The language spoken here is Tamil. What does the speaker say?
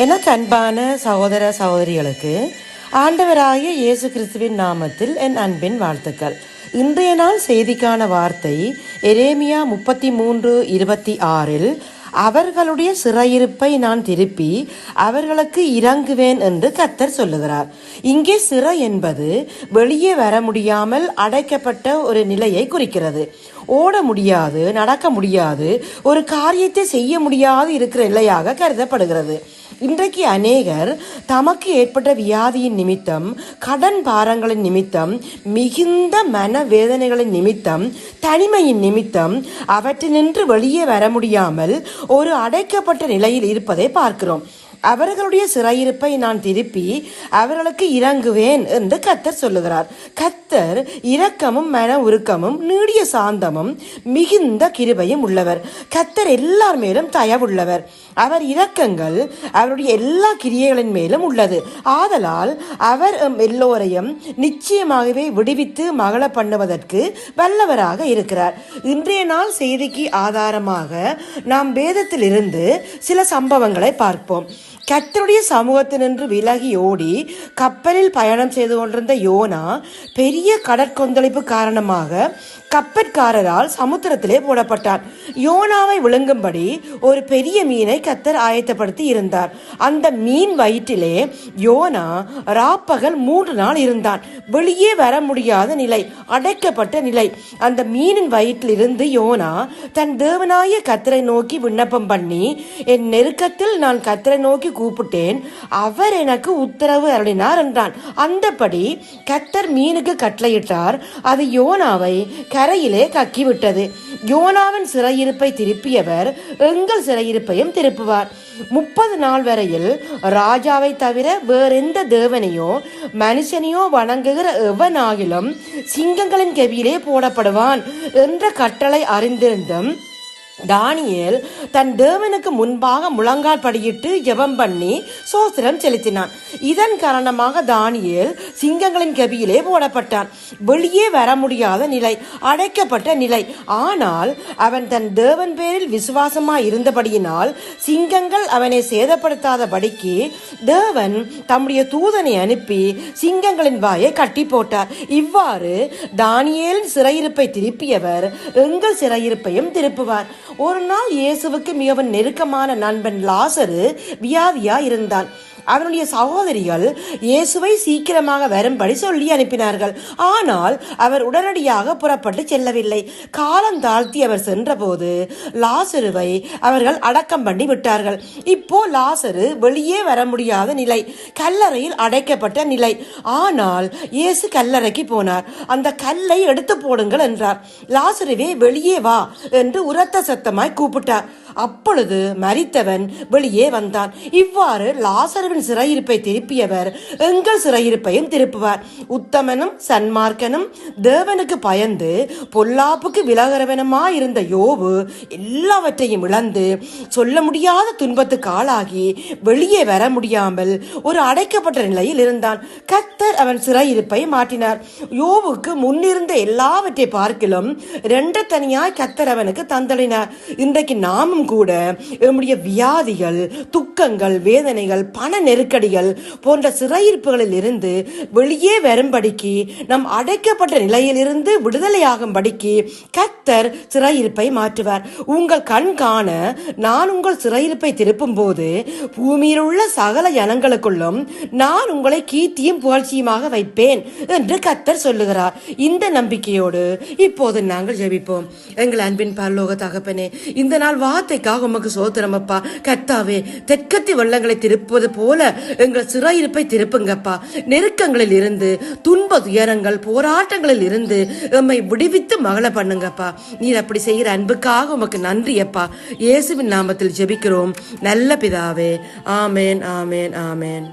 எனக்கு அன்பான சகோதர சகோதரிகளுக்கு ஆண்டவராகிய இயேசு கிறிஸ்துவின் நாமத்தில் என் அன்பின் வாழ்த்துக்கள். இன்றைய நாள் செய்திக்கான வார்த்தை எரேமியா 33:26 அவர்களுடைய சிறையிருப்பை நான் திருப்பி அவர்களுக்கு இறங்குவேன் என்று கர்த்தர் சொல்லுகிறார். இங்கே சிறை என்பது வெளியே வர முடியாமல் அடைக்கப்பட்ட ஒரு நிலையை குறிக்கிறது. ஓட முடியாது, நடக்க முடியாது, ஒரு காரியத்தை செய்ய முடியாது இருக்கிற நிலையாக கருதப்படுகிறது. இன்றைக்கு அநேகர் தமக்கு ஏற்பட்ட வியாதியின் நிமித்தம், கடன் பாரங்களின் நிமித்தம், மிகுந்த மனவேதனைகளின் நிமித்தம், தனிமையின் நிமித்தம் அவற்றினின்று வெளியே வர முடியாமல் ஒரு அடைக்கப்பட்ட நிலையில் இருப்பதை பார்க்கிறோம். அவர்களுடைய சிறையிருப்பை நான் திருப்பி அவர்களுக்கு இறங்குவேன் என்று கர்த்தர் சொல்லுகிறார். கர்த்தர் இரக்கமும் மன உருக்கமும் நீடிய சாந்தமும் மிகுந்த கிருபையும் உள்ளவர். கர்த்தர் எல்லார் மேலும் தயவுள்ளவர். அவர் இரக்கங்கள் அவருடைய எல்லா கிரியைகளின் மேலும் உள்ளது. ஆதலால் அவர் எல்லோரையும் நிச்சயமாகவே விடுவித்து மகள பண்ணுவதற்கு வல்லவராக இருக்கிறார். இன்றைய நாள் செய்திக்கு ஆதாரமாக நாம் வேதத்தில் இருந்து சில சம்பவங்களை பார்ப்போம். கர்த்தருடைய சமூகத்தினின்று விலகி ஓடி கப்பலில் பயணம் செய்து கொண்டிருந்த யோனா பெரிய கடற்கொந்தளிப்பு காரணமாக கப்பற்காரரால் சமுத்திரத்திலே போடப்பட்டார். யோனாவை விழுங்கும்படி ஒரு பெரிய மீனை கர்த்தர் ஆயத்தப்படுத்தி இருந்தார். அந்த மீன் வயிற்றிலே யோனா ராப்பகல் 3 நாள் இருந்தான். வெளியே வர முடியாத நிலை, அடைக்கப்பட்ட நிலை. அந்த மீனின் வயிற்றில் இருந்து யோனா தன் தேவனாய கர்த்தரை நோக்கி விண்ணப்பம் பண்ணி, என் நெருக்கத்தில் நான் கர்த்தரை நோக்கி கூப்பிட்டேன், அவர் எனக்கு உத்தரவு அருளினார் என்றான். அந்தபடி கர்த்தர் மீனுக்கு கட்டளையிட்டார். அது யோனாவை கரையிலே கக்கிவிட்டது. யோனாவின் சிறையிருப்பை திருப்பியவர் எங்கள் சிறையிருப்பையும் திருப்புவார். 30 நாள் வரையில் ராஜாவை தவிர வேறெந்த தேவனையோ மனுஷனையோ வணங்குகிற எவனாகிலும் சிங்கங்களின் கெபியிலே போடப்படுவான் என்ற கட்டளை அறிந்திருந்தும் தானியேல் தன் தேவனுக்கு முன்பாக முழங்கால் படியிட்டு ஜெபம் பண்ணி சோத்திரம் செலுத்தினான். இதன் காரணமாக தானியேல் சிங்கங்களின் கெபியிலே போடப்பட்டான். வெளியே வர முடியாத நிலை, அடைக்கப்பட்ட நிலை. ஆனால் அவன் தன் தேவன் பேரில் விசுவாசமாய் இருந்தபடியினால் சிங்கங்கள் அவனை சேதப்படுத்தாதபடிக்கு தேவன் தம்முடைய தூதனை அனுப்பி சிங்கங்களின் வாயை கட்டி போட்டார். இவ்வாறு தானியேலின் சிறையிருப்பை திருப்பியவர் எங்கள் சிறையிருப்பையும் திருப்புவார். ஒரு நாள் இயேசுவுக்கு மிகவும் நெருக்கமான நண்பன் லாசரு வியாதியா இருந்தான். அவனுடைய சகோதரிகள் இயேசுவை சீக்கிரமாக வரும்படி சொல்லி அனுப்பினார்கள். ஆனால் அவர் உடனடியாக புறப்பட்டு செல்லவில்லை. காலம் தாழ்த்தி அவர் சென்றபோது லாசருவை அவர்கள் அடக்கம் பண்ணி விட்டார்கள். இப்போ லாசரு வெளியே வர முடியாத நிலை, கல்லறையில் அடைக்கப்பட்ட நிலை. ஆனால் இயேசு கல்லறைக்கு போனார். அந்த கல்லை எடுத்து போடுங்கள் என்றார். லாசருவே வெளியே வா என்று உரத்த சத்தமாய் கூப்பிட்டார். அப்பொழுது மரித்தவன் வெளியே வந்தான். இவ்வாறு லாசருவின் சிறையிருப்பை திருப்பியவர் எங்கள் சிறையிருப்பையும் திருப்புவார். உத்தமனும் சன்மார்க்கனும் தேவனுக்கு பயந்து பொல்லாப்புக்கு விலகிறவனுமாயிருந்த யோபு எல்லாவற்றையும் இழந்து சொல்ல முடியாத துன்பத்துக்கு ஆளாகி வெளியே வர முடியாமல் ஒரு அடைக்கப்பட்ட நிலையில் இருந்தான். கர்த்தர் அவன் சிறையிருப்பை மாற்றினார். யோபுக்கு முன்னிருந்த எல்லாவற்றை பார்க்கிலும் 2 தனியாய் கர்த்தர் அவனுக்கு தந்தளினார். இன்றைக்கு நாமும் கூட நம்முடைய வியாதிகள், துக்கங்கள், வேதனைகள், பண நெருக்கடிகள் போன்ற சிறையிருப்புகளில் இருந்து வெளியே வரும்படிக்கு, நம் அடைக்கப்பட்ட நிலையில் இருந்து விடுதலையாகும்படிக்கு கர்த்தர் சிறையிருப்பை மாற்றுவார். உங்கள் கண் காண நான் உங்கள் சிறையிருப்பை திருப்பும் போது பூமியில் உள்ள சகல ஜனங்களுக்குள்ளும் நான் உங்களை கீர்த்தியும் புகழ்ச்சியுமாக வைப்பேன் என்று கர்த்தர் சொல்லுகிறார். இந்த நம்பிக்கையோடு இப்போது நாங்கள் ஜெபிப்போம். எங்கள் அன்பின் பரலோக தகப்பனே, இந்த நாள் வார்த்தைக்காக உமக்கு சோத்திரம் அப்பா. கர்த்தாவே, தெற்கத்தி வெள்ளங்களை திருப்புவது போல எங்கள் சிறையிருப்பை திருப்புங்கப்பா. நெருக்கங்களில் இருந்து, துன்ப துயரங்கள், போராட்டங்களில் இருந்து எம்மை விடுவித்து மகள பண்ணுங்கப்பா. நீர் அப்படி செய்கிற அன்புக்காக உமக்கு நன்றி அப்பா. இயேசுவின் நாமத்தில் ஜெபிக்கிறோம் நல்ல பிதாவே. ஆமேன், ஆமேன், ஆமேன்.